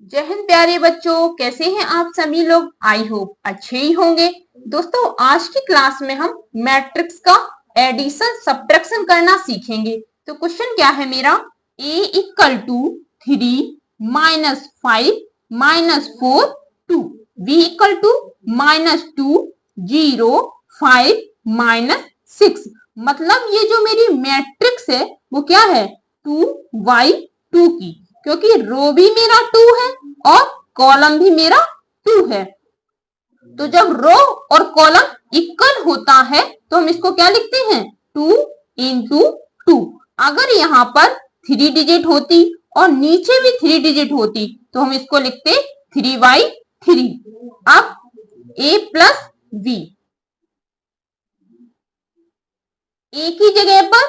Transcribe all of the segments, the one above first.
जय हिंद प्यारे बच्चों, कैसे हैं आप सभी लोग। आई होप अच्छे ही होंगे। दोस्तों, आज की क्लास में हम मैट्रिक्स का एडिशन सब्ट्रैक्शन करना सीखेंगे। तो क्वेश्चन क्या है मेरा, a equal to 3 minus 5 minus 4 2, b equal to -2 0 5 minus 6। मतलब ये जो मेरी मैट्रिक्स है वो क्या है, 2 की, क्योंकि रो भी मेरा 2 है और कॉलम भी मेरा 2 है। तो जब रो और कॉलम इक्वल होता है तो हम इसको क्या लिखते हैं, 2 इंटू 2। अगर यहाँ पर 3 डिजिट होती और नीचे भी 3 डिजिट होती तो हम इसको लिखते 3/3। अब a प्लस b, a की जगह पर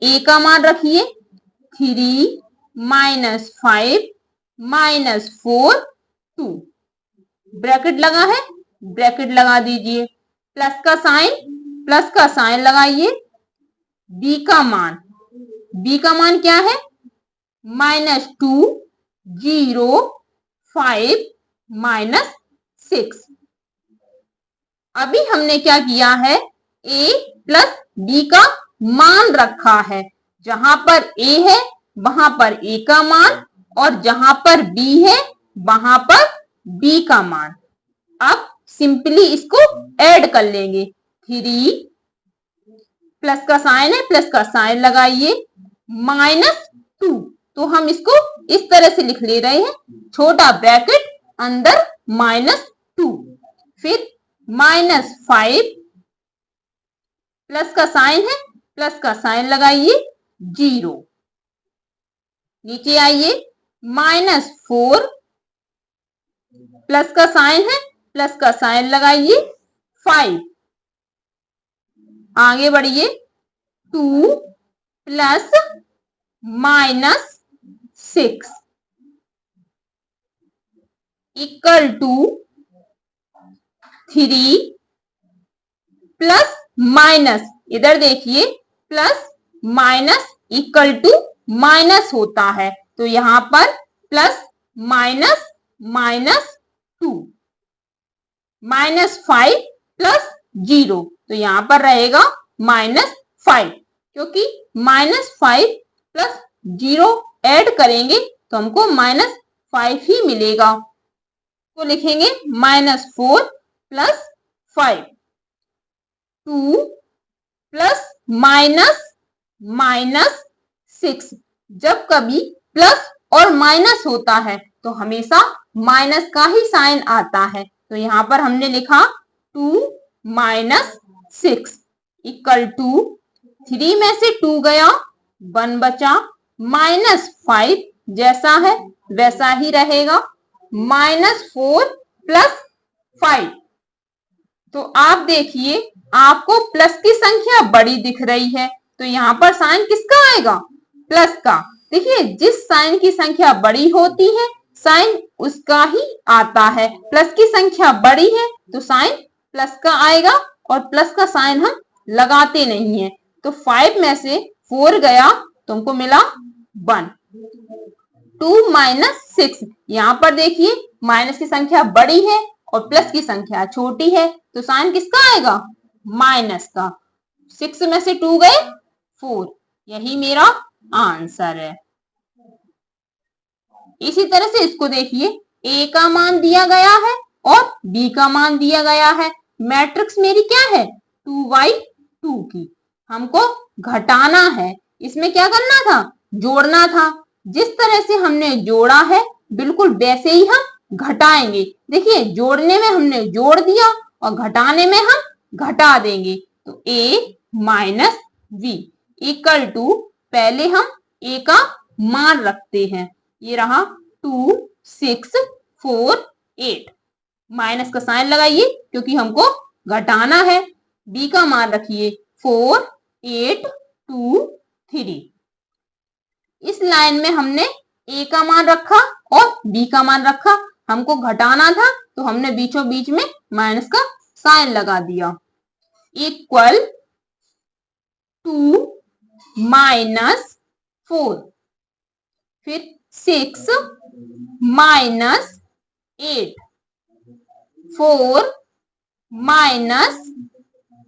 a का मान रखिए, 3 माइनस 5 माइनस 4 2, ब्रैकेट लगा है, ब्रैकेट लगा दीजिए, प्लस का साइन लगाइए। b का मान क्या है, -2 0 5 माइनस 6। अभी हमने क्या किया है, a प्लस b का मान रखा है। जहां पर a है वहां पर a का मान और जहां पर b है वहां पर b का मान। अब सिंपली इसको ऐड कर लेंगे, 3 प्लस का साइन है, प्लस का साइन लगाइए, -2। तो हम इसको इस तरह से लिख ले रहे हैं, छोटा ब्रैकेट अंदर -2, फिर -5 प्लस का साइन है, प्लस का साइन लगाइए, 0। नीचे आइए, -4 प्लस का साइन है, प्लस का साइन लगाइए, 5। आगे बढ़िए, 2 plus -6 equal to 3 plus minus, इधर देखिए, plus minus equal to minus होता है, तो यहां पर प्लस माइनस -2, -5 प्लस 0, तो यहां पर रहेगा -5, क्योंकि -5 प्लस 0 ऐड करेंगे तो हमको -5 ही मिलेगा। तो लिखेंगे -4 प्लस 5, 2 प्लस -6। जब कभी प्लस और माइनस होता है तो हमेशा माइनस का ही साइन आता है, तो यहां पर हमने लिखा 2 - 6 इक्वल टू 3 में से 2 गया, 1 बचा, -5 जैसा है वैसा ही रहेगा, -4 प्लस 5। तो आप देखिए, आपको प्लस की संख्या बड़ी दिख रही है तो यहाँ पर साइन किसका आएगा, प्लस का। देखिए, जिस साइन की संख्या बड़ी होती है साइन उसका ही आता है। प्लस की संख्या बड़ी है तो साइन प्लस का आएगा और प्लस का साइन हम लगाते नहीं है। तो 5 में से 4 गया तो हमको मिला 1। 2 - 6, यहाँ पर देखिए माइनस की संख्या बड़ी है और प्लस की संख्या छोटी है तो साइन किसका आएगा, माइनस का। 6 में से 2 गए 4, यही मेरा आंसर है। इसी तरह से इसको देखिए, a का मान दिया गया है और b का मान दिया गया है। मैट्रिक्स मेरी क्या है, 2/2 की। हमको घटाना है, इसमें क्या करना था, जोड़ना था। जिस तरह से हमने जोड़ा है बिल्कुल वैसे ही हम घटाएंगे। देखिए, जोड़ने में हमने जोड़ दिया और घटाने में हम घटा देंगे। तो a minus b equal to, पहले हम a का मान रखते हैं, ये रहा 2 6 4 8, माइनस का साइन लगाइए क्योंकि हमको घटाना है। b का मान रखिए 4 8 2 3। इस लाइन में हमने a का मान रखा और b का मान रखा, हमको घटाना था तो हमने बीचों बीच में माइनस का साइन लगा दिया। इक्वल 2 - 4, फिर 6 माइनस 8, 4 माइनस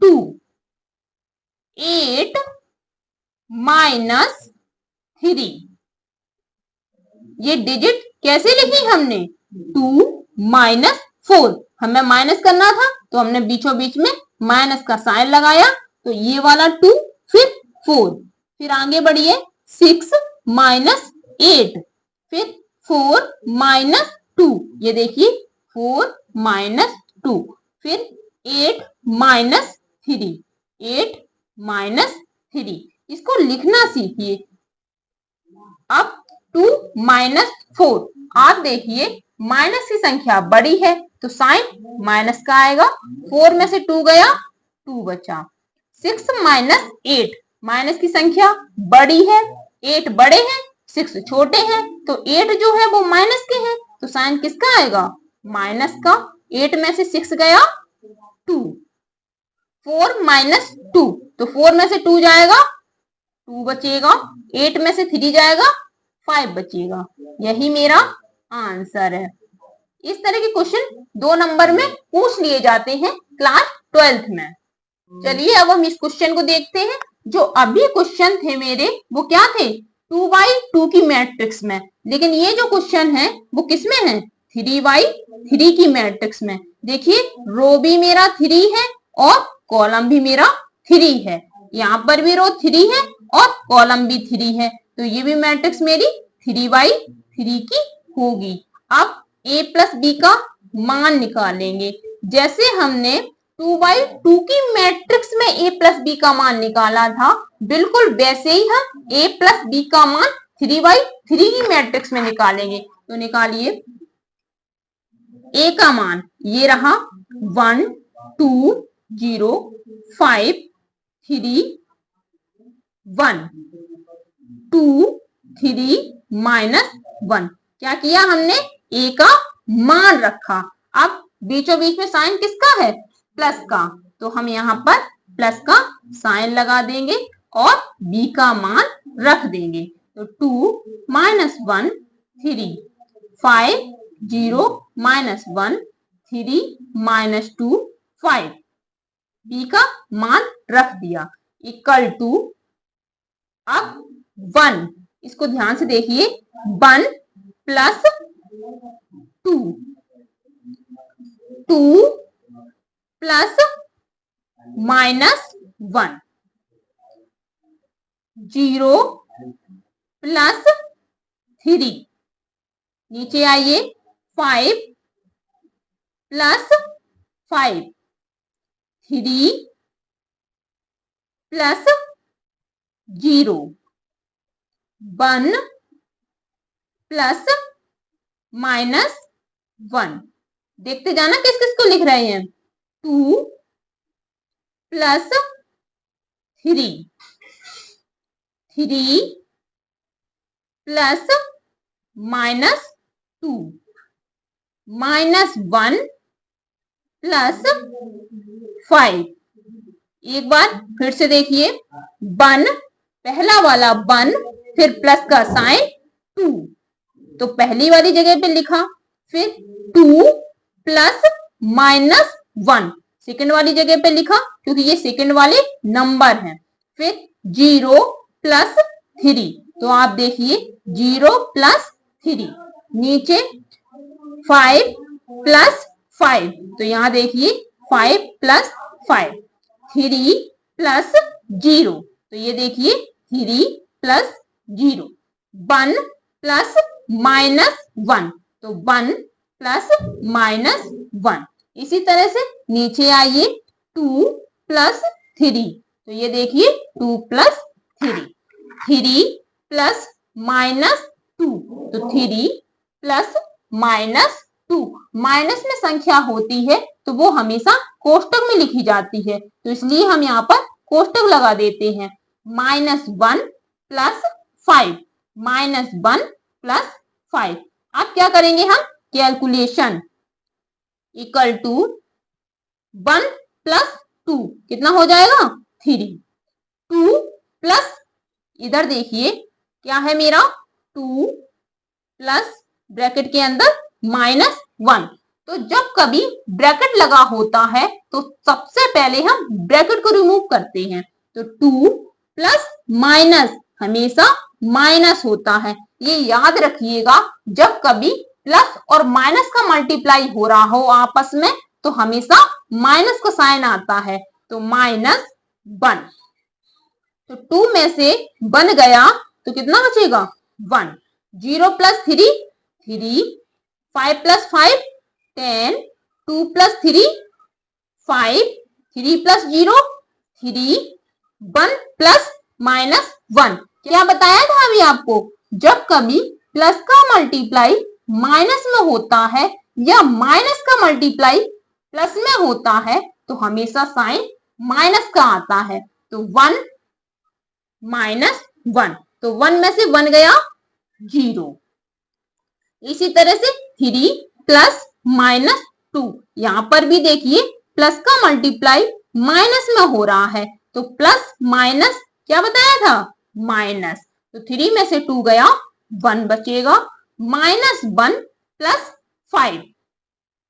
2, 8 माइनस 3। ये डिजिट कैसे लिखी हमने? 2 माइनस 4। हमें माइनस करना था तो हमने बीचों बीच में माइनस का साइन लगाया, तो ये वाला 2 फिर 4, फिर आगे बढ़िए 6 माइनस 8, फिर 4 माइनस 2, ये देखिए 4 माइनस 2, फिर 8 माइनस 3, 8 माइनस 3। इसको लिखना सीखिए। अब 2 माइनस 4, आप देखिए माइनस की संख्या बड़ी है तो साइन माइनस का आएगा, 4 में से 2 गया, 2 बचा। 6 माइनस 8, माइनस की संख्या बड़ी है, 8 बड़े हैं, 6 छोटे हैं, तो 8 जो है वो माइनस के हैं, तो साइन किसका आएगा? माइनस का। 8 में से 6 गया, 2। 4 माइनस 2, तो 4 में से 2 जाएगा, 2 बचेगा। 8 में से 3 जाएगा, 5 बचेगा। यही मेरा आंसर है। इस तरह के क्वेश्चन 2 नंबर में पूछ लिए जाते हैं क्लास 12th में। चलिए अब हम इस क्वेश्चन को देखते हैं। जो अभी क्वेश्चन थे मेरे वो क्या थे? 2/2 की मैट्रिक्स में, लेकिन ये जो क्वेश्चन है वो किस में है? 3/3 की मैट्रिक्स में। देखिए रो भी मेरा 3 है और कॉलम भी मेरा 3 है, यहाँ पर भी रो 3 है और कॉलम भी 3 है, तो ये भी मैट्रिक्स मेरी 3/3 की होगी। अब a प्लस बी का मान निकालेंगे। जैसे हमने 2/2 की मैट्रिक्स में a प्लस बी का मान निकाला था, बिल्कुल वैसे ही हम a प्लस बी का मान 3/3 की मैट्रिक्स में निकालेंगे। तो निकालिए, a का मान ये रहा 1 2 0 5 3 1, 2 3 माइनस 1। क्या किया हमने? a का मान रखा। अब बीचों बीच में साइन किसका है? प्लस का, तो हम यहाँ पर प्लस का साइन लगा देंगे और b का मान रख देंगे। तो 2 माइनस 1 3, 5 0 माइनस 1 3 माइनस 2 5, b का मान रख दिया, इक्वल टू, अब 1, इसको ध्यान से देखिए, 1 प्लस 2, 2 प्लस माइनस 1, 0 प्लस 3, नीचे आइए 5 प्लस 5, 3 प्लस 0, 1 प्लस माइनस 1। देखते जाना किस किस को लिख रहे हैं। 2 plus 3, 3 plus minus 2, minus 1 plus 5। एक बार फिर से देखिए, 1, पहला वाला 1, फिर प्लस का साइन 2, तो पहली वाली जगह पे लिखा, फिर 2 प्लस माइनस 1 सेकेंड वाली जगह पे लिखा क्योंकि ये सेकेंड वाले नंबर हैं, फिर 0 प्लस 3, तो आप देखिए 0 प्लस 3, नीचे 5 प्लस 5, तो यहां देखिए 5 प्लस 5, 3 प्लस 0, तो ये देखिए 3 प्लस 0, 1 प्लस माइनस 1, तो 1 प्लस माइनस 1। इसी तरह से नीचे आइए, 2 प्लस 3, तो ये देखिए 2 प्लस 3, 3 प्लस माइनस 2, तो 3 प्लस माइनस 2। माइनस में संख्या होती है तो वो हमेशा कोष्टक में लिखी जाती है, तो इसलिए हम यहाँ पर कोष्टक लगा देते हैं। -1 प्लस 5, -1 प्लस 5। अब क्या करेंगे हम? कैलकुलेशन, इक्वल टू 1 प्लस 2 कितना हो जाएगा? 3, 2 प्लस, इधर देखिए क्या है मेरा 2 प्लस ब्रैकेट के अंदर -1। तो जब कभी ब्रैकेट लगा होता है तो सबसे पहले हम ब्रैकेट को रिमूव करते हैं। तो 2 प्लस माइनस हमेशा माइनस होता है, ये याद रखिएगा। जब कभी प्लस और माइनस का मल्टीप्लाई हो रहा हो आपस में तो हमेशा माइनस का साइन आता है। तो -1। तो 2 में से 1 गया तो कितना बचेगा 1। 0 plus 3 3, 5 plus 5 10, 2 plus 3 5, 3 plus 0 3, 1 plus -1। क्या बताया था अभी आपको, जब कभी प्लस का मल्टीप्लाई माइनस में होता है या माइनस का मल्टीप्लाई प्लस में होता है तो हमेशा साइन माइनस का आता है। तो 1 -1, तो 1 में से 1 गया 0। इसी तरह से 3 प्लस -2, यहां पर भी देखिए प्लस का मल्टीप्लाई माइनस में हो रहा है तो प्लस माइनस क्या बताया था माइनस। तो 3 में से 2 गया 1 बचेगा। -1 प्लस 5,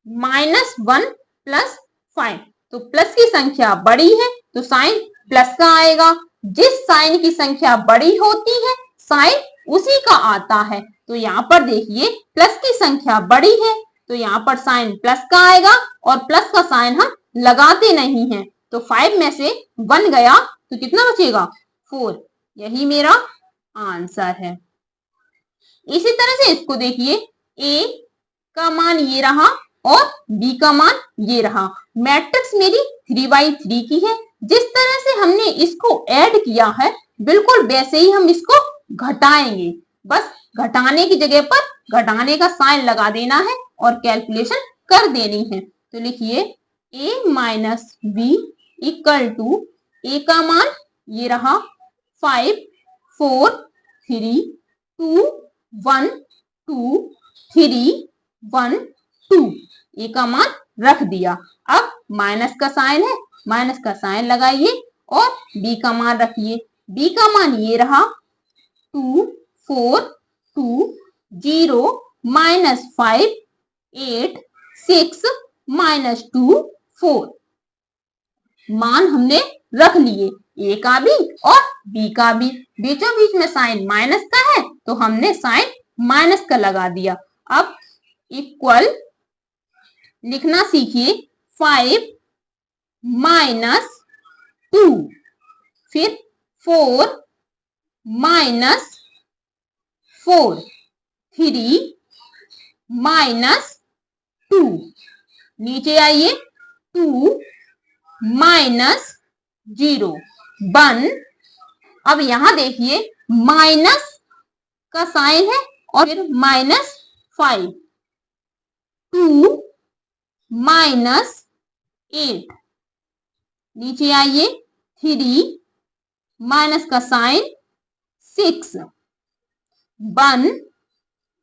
-1 प्लस 5, तो प्लस की संख्या बड़ी है तो साइन प्लस का आएगा। जिस साइन की संख्या बड़ी होती है साइन उसी का आता है। तो यहाँ पर देखिए प्लस की संख्या बड़ी है तो यहाँ पर साइन प्लस का आएगा और प्लस का साइन हम लगाते नहीं हैं। तो 5 में से 1 गया तो कितना बचेगा 4, यही मेरा आंसर है। इसी तरह से इसको देखिए, a का मान ये रहा और b का मान ये रहा। मैट्रिक्स मेरी 3/3 की है। जिस तरह से हमने इसको ऐड किया है बिल्कुल वैसे ही हम इसको घटाएंगे। बस घटाने की जगह पर घटाने का साइन लगा देना है और कैलकुलेशन कर देनी है। तो लिखिए a minus b equal to a का मान ये रहा 5 4 3 2 1 2 3 1 2, a का मान रख दिया। अब माइनस का साइन है, माइनस का साइन लगाइए और b का मान रखिए। b का मान ये रहा 2 4 2 0 -5 8 6 -2 4। मान हमने रख लिए a का भी और b का भी। बीचों बीच में साइन माइनस का है तो हमने साइन माइनस का लगा दिया। अब इक्वल लिखना सीखिए 5 -2, फिर 4 -4 3 -2, नीचे आइए 2 -0 1। अब यहां देखिए माइनस का साइन है और फिर -5 2 -8, नीचे आइए 3 माइनस का साइन 6 1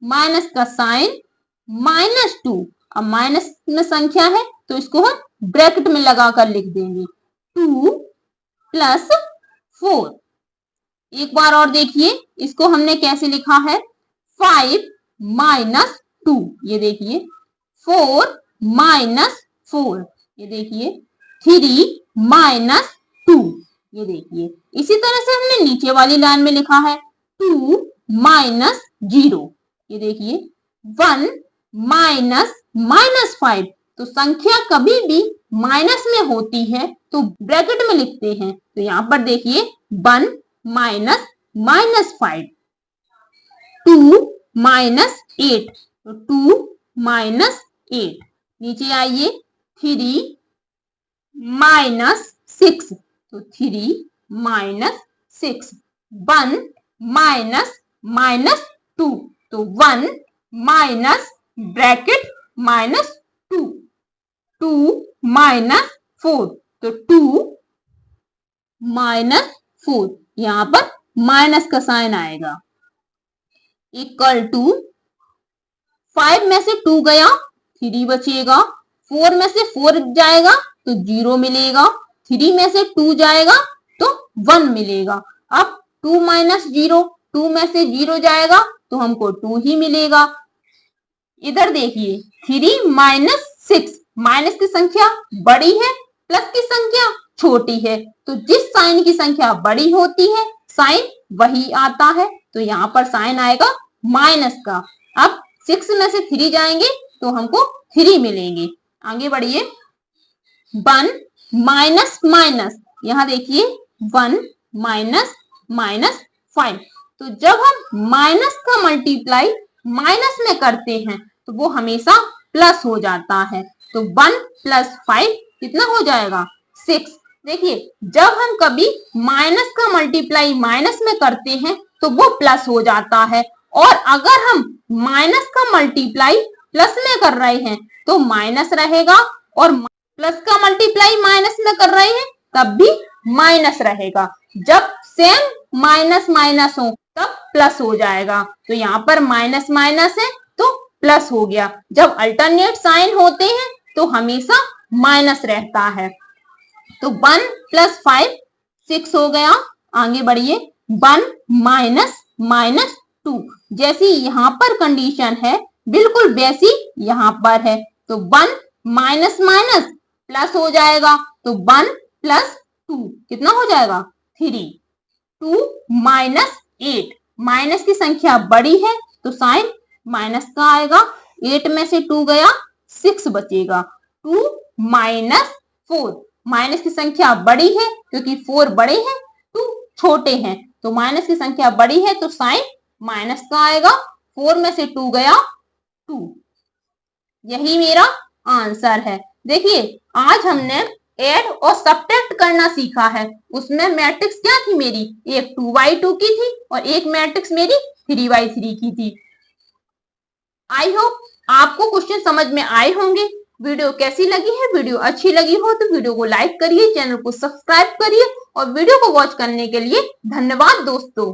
माइनस का साइन -2। अब माइनस में संख्या है तो इसको हम ब्रैकेट में लगाकर लिख देंगे 2 + 4। एक बार और देखिए इसको हमने कैसे लिखा है 5 -2, ये देखिए 4 -4, ये देखिए 3 -2, ये देखिए। इसी तरह से हमने नीचे वाली लाइन में लिखा है 2 -0, ये देखिए 1 -5। तो संख्या कभी भी माइनस में होती है तो ब्रैकेट में लिखते हैं। तो यहाँ पर देखिए 1 -5 2 -8, तो 2 -8, नीचे आइए 3 -6, तो 3 -6 1 -2, तो 1 माइनस ब्रैकेट -2 2 -4, तो 2 -4, यहां पर माइनस का साइन आएगा। इक्वल टू 5 में से 2 गया 3 बचेगा, 4 में से 4 जाएगा तो 0 मिलेगा, 3 में से 2 जाएगा तो 1 मिलेगा। अब 2 - 0, 2 में से 0 जाएगा तो हमको 2 ही मिलेगा। इधर देखिए 3 माइनस 6, माइनस की संख्या बड़ी है, प्लस की संख्या छोटी है, तो जिस साइन की संख्या बड़ी होती है साइन वही आता है, तो यहाँ पर साइन आएगा माइनस का। अब 6 में से 3 जाएंगे तो हमको 3 मिलेंगे। आगे बढ़िए 1 माइनस माइनस, यहाँ देखिए 1 माइनस माइनस 5, तो जब हम माइनस का मल्टीप्लाई माइनस में करते हैं तो वो हमेशा प्लस हो जाता है, तो 1 प्लस 5 कितना हो जाएगा 6। देखिए जब हम कभी माइनस का मल्टीप्लाई माइनस में करते हैं तो वो प्लस हो जाता है, और अगर हम माइनस का मल्टीप्लाई प्लस में कर रहे हैं तो माइनस रहेगा, और प्लस का मल्टीप्लाई माइनस में कर रहे हैं तब भी माइनस रहेगा। जब सेम माइनस माइनस हो तब प्लस हो जाएगा, तो यहाँ पर माइनस माइनस है तो प्लस हो गया। जब अल्टरनेट साइन होते हैं तो हमेशा माइनस रहता है, तो 1 प्लस 5 6 हो गया। आगे बढ़िए 1 माइनस माइनस 2, जैसी यहाँ पर कंडीशन है बिल्कुल वैसी यहाँ पर है, तो 1 माइनस माइनस प्लस हो जाएगा, तो 1 प्लस 2 कितना हो जाएगा 3। 2 माइनस 8, माइनस की संख्या बड़ी है तो साइन माइनस का आएगा, 8 में से 2 गया 6 बचेगा। 2 माइनस 4, माइनस की संख्या बड़ी है क्योंकि 4 बड़े हैं 2 छोटे हैं, तो माइनस की संख्या बड़ी है तो साइन माइनस का आएगा, 4 में से 2 गया 2। यही मेरा आंसर है। देखिए आज हमने ऐड और सब्ट्रैक्ट करना सीखा है, उसमें मैट्रिक्स क्या थी मेरी, एक 2x2 की थी और एक मैट्रिक्स मेरी 3x3 की थी। आई होप आपको क्वेश्चन समझ में आए होंगे। वीडियो कैसी लगी है, वीडियो अच्छी लगी हो तो वीडियो को लाइक करिए, चैनल को सब्सक्राइब करिए, और वीडियो को वॉच करने के लिए धन्यवाद दोस्तों।